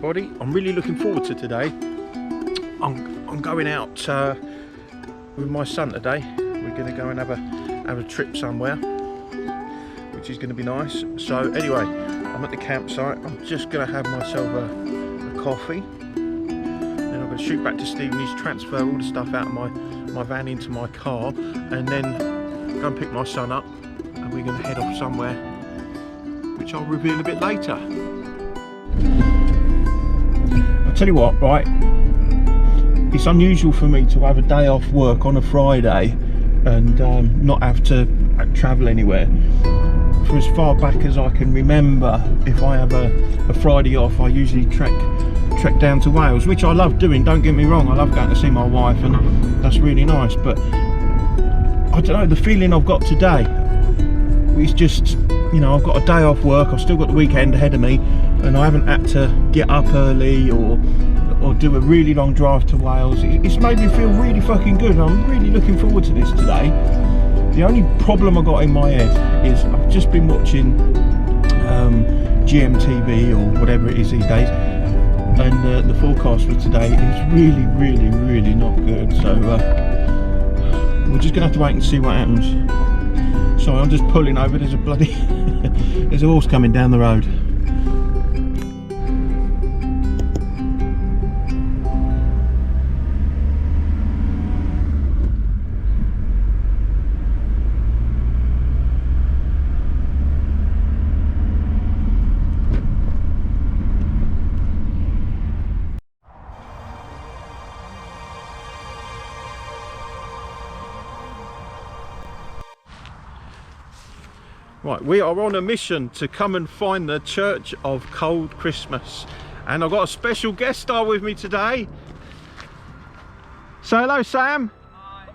everybody. I'm really looking forward to today. I'm going out with my son today. We're going to go and have a trip somewhere, which is going to be nice. So anyway, I'm at the campsite. I'm just going to have myself a coffee. Then I'm going to shoot back to Stevenage, transfer all the stuff out of my van into my car, and then go and pick my son up, and we're going to head off somewhere, which I'll reveal a bit later. I'll tell you what, right? It's unusual for me to have a day off work on a Friday and not have to travel anywhere. For as far back as I can remember, if I have a Friday off, I usually trek down to Wales, which I love doing, don't get me wrong. I love going to see my wife, and that's really nice, but I don't know, the feeling I've got today, it's just, you know, I've got a day off work, I've still got the weekend ahead of me, and I haven't had to get up early or do a really long drive to Wales. It's made me feel really fucking good. I'm really looking forward to this today. The only problem I got in my head is I've just been watching GMTV or whatever it is these days, and the forecast for today is really not good. So we're just gonna have to wait and see what happens. Sorry, I'm just pulling over. There's a bloody there's a horse coming down the road. Right, we are on a mission to come and find the Church of Cold Christmas, and I've got a special guest star with me today. Say hello, Sam. Hi.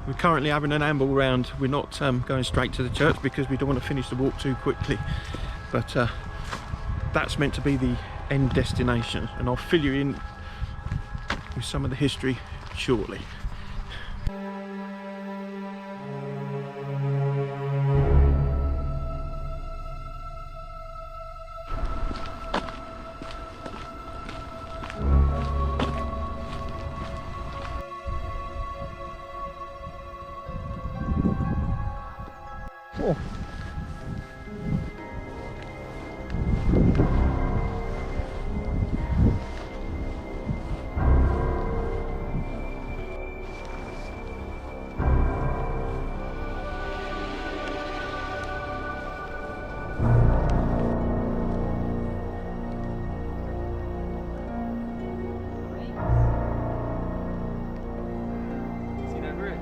We're currently having an amble round. We're not going straight to the church because we don't want to finish the walk too quickly, but that's meant to be the end destination, and I'll fill you in with some of the history shortly. Oh. See that bird?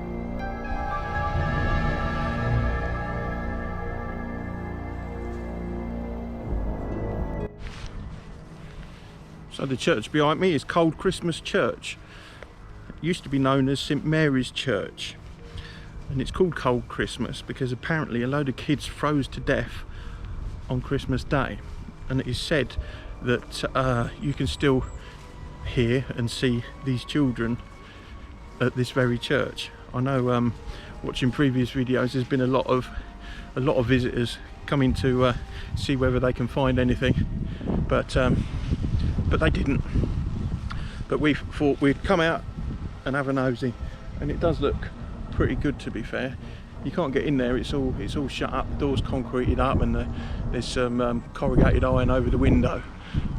So the church behind me is Cold Christmas Church. It used to be known as St Mary's Church, and it's called Cold Christmas because apparently a load of kids froze to death on Christmas Day, and it is said that you can still hear and see these children at this very church. I know watching previous videos there's been a lot of visitors coming to see whether they can find anything, but they didn't. But we thought we'd come out and have a nosy, and it does look pretty good, to be fair. You can't get in there, it's all shut up, the door's concreted up, and there's some corrugated iron over the window,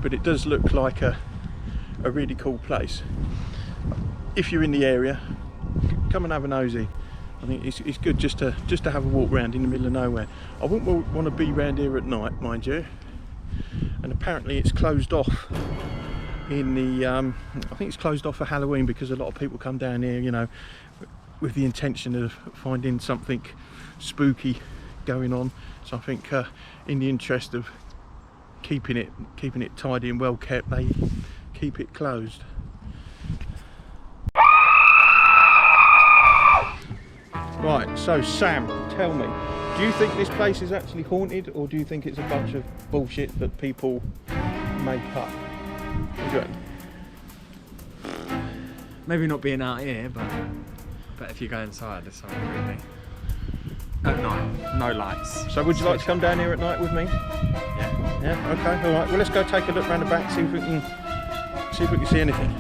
but it does look like a really cool place. If you're in the area, come and have a nosy. I think it's good just to have a walk around in the middle of nowhere. I wouldn't want to be around here at night, mind you. And apparently it's closed off in the I think it's closed off for Halloween, because a lot of people come down here, you know, with the intention of finding something spooky going on. So I think in the interest of keeping it tidy and well kept, they keep it closed. Right, so Sam, tell me, do you think this place is actually haunted, or do you think it's a bunch of bullshit that people make up? What do you reckon? Maybe not being out here, but if you go inside, there's something really. At night, no lights. So would you like to come down here at night with me? Yeah. Yeah, okay, all right. Well, let's go take a look round the back, see if we can see anything.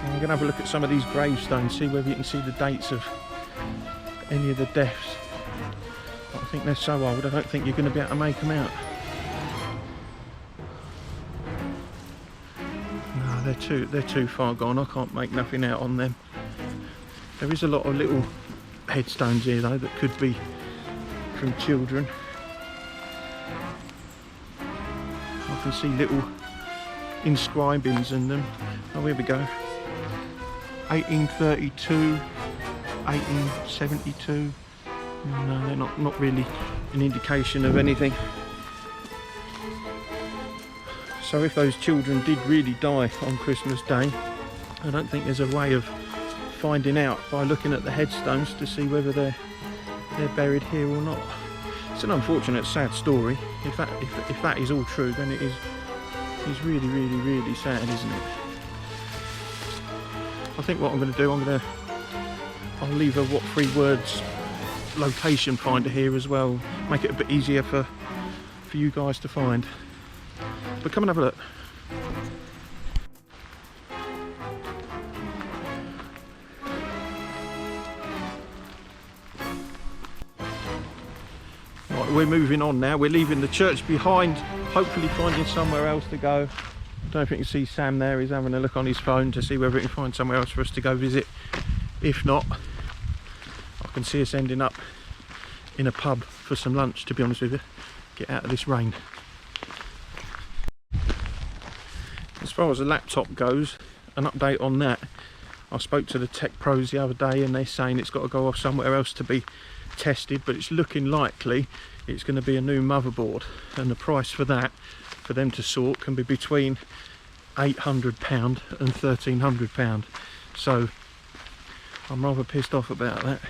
I'm going to have a look at some of these gravestones, see whether you can see the dates of any of the deaths. But I think they're so old, I don't think you're going to be able to make them out. No, they're too far gone. I can't make nothing out on them. There is a lot of little headstones here though that could be from children. I can see little inscribings in them. Oh, here we go. 1832, 1872. No, they're not really an indication of anything. So if those children did really die on Christmas Day, I don't think there's a way of finding out by looking at the headstones to see whether they're buried here or not. It's an unfortunate, sad story. If that is all true, then it is really, really, really sad, isn't it? I think what I'm going to do, I'll leave a What Three Words location finder here as well, make it a bit easier for you guys to find. But come and have a look. Right, we're moving on now. We're leaving the church behind, hopefully finding somewhere else to go. I don't know if you can see Sam there, he's having a look on his phone to see whether he can find somewhere else for us to go visit. If not, I can see us ending up in a pub for some lunch, to be honest with you. Get out of this rain. As far as the laptop goes, an update on that. I spoke to the tech pros the other day and they're saying it's got to go off somewhere else to be tested, but it's looking likely it's going to be a new motherboard, and the price for that, for them to sort, can be between £800 and £1,300. So I'm rather pissed off about that.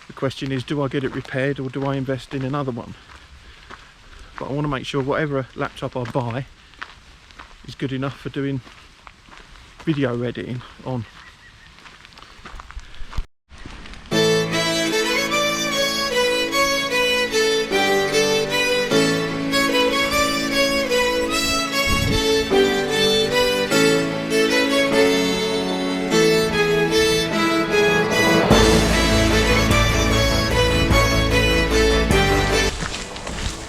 The question is, do I get it repaired or do I invest in another one? But I want to make sure whatever laptop I buy is good enough for doing video editing on.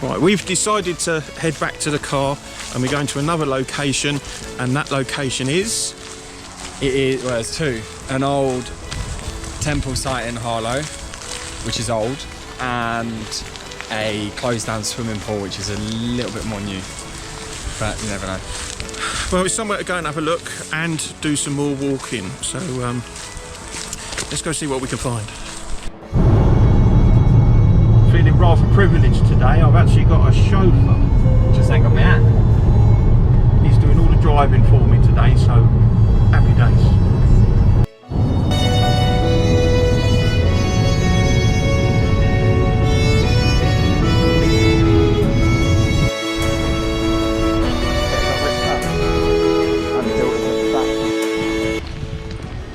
Right, we've decided to head back to the car and we're going to another location, and that location is? Well, there's two. An old temple site in Harlow, which is old, and a closed down swimming pool, which is a little bit more new, but you never know. Well, it's somewhere to go and have a look and do some more walking, so let's go see what we can find. Feeling rather privileged today. I've actually got a chauffeur. Just ain't got me out. He's doing all the driving for me today, so happy days.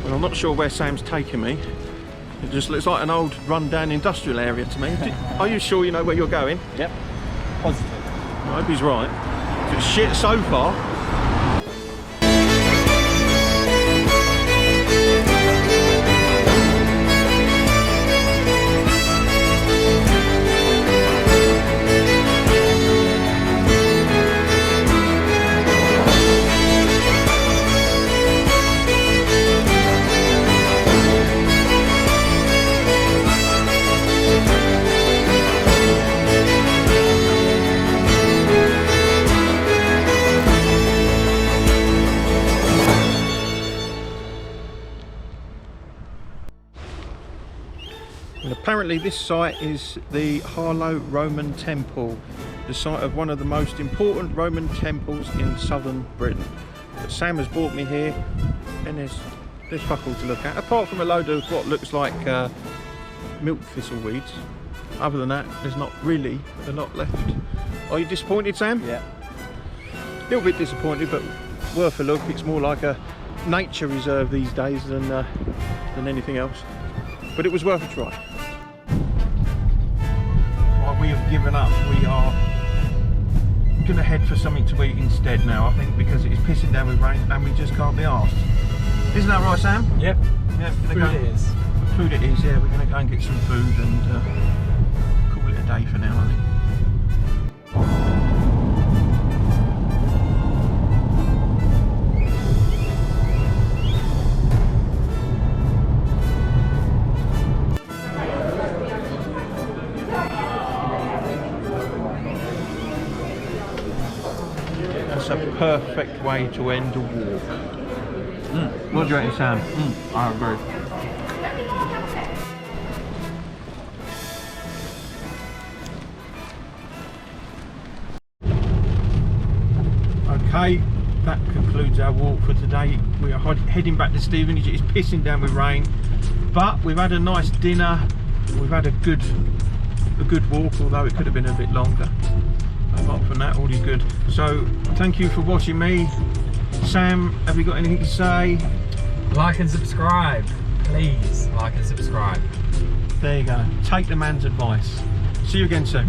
Well, I'm not sure where Sam's taking me. It just looks like an old run-down industrial area to me. Are you sure you know where you're going? Yep. Positive. I hope he's right. It's shit so far. And apparently this site is the Harlow Roman Temple, the site of one of the most important Roman temples in southern Britain. But Sam has brought me here and there's fuck all to look at, apart from a load of what looks like milk thistle weeds. Other than that, there's not really a lot left. Are you disappointed, Sam? Yeah. A little bit disappointed, but worth a look. It's more like a nature reserve these days than anything else. But it was worth a try. Right, we have given up. We are going to head for something to eat instead now, I think, because it is pissing down with rain and we just can't be arsed. Isn't that right, Sam? Yep. Yeah, Food it is. Food it is, yeah. We're going to go and get some food and call it a day for now, I think. That's a perfect way to end a walk. What do you reckon, Sam? I agree. Okay, that concludes our walk for today. We are heading back to Stevenage. It's pissing down with rain, but we've had a nice dinner. We've had a good walk, although it could have been a bit longer. Apart from that, all is good. So thank you for watching me. Sam, have you got anything to say? Like and subscribe. Please like and subscribe. There you go. Take the man's advice. See you again soon.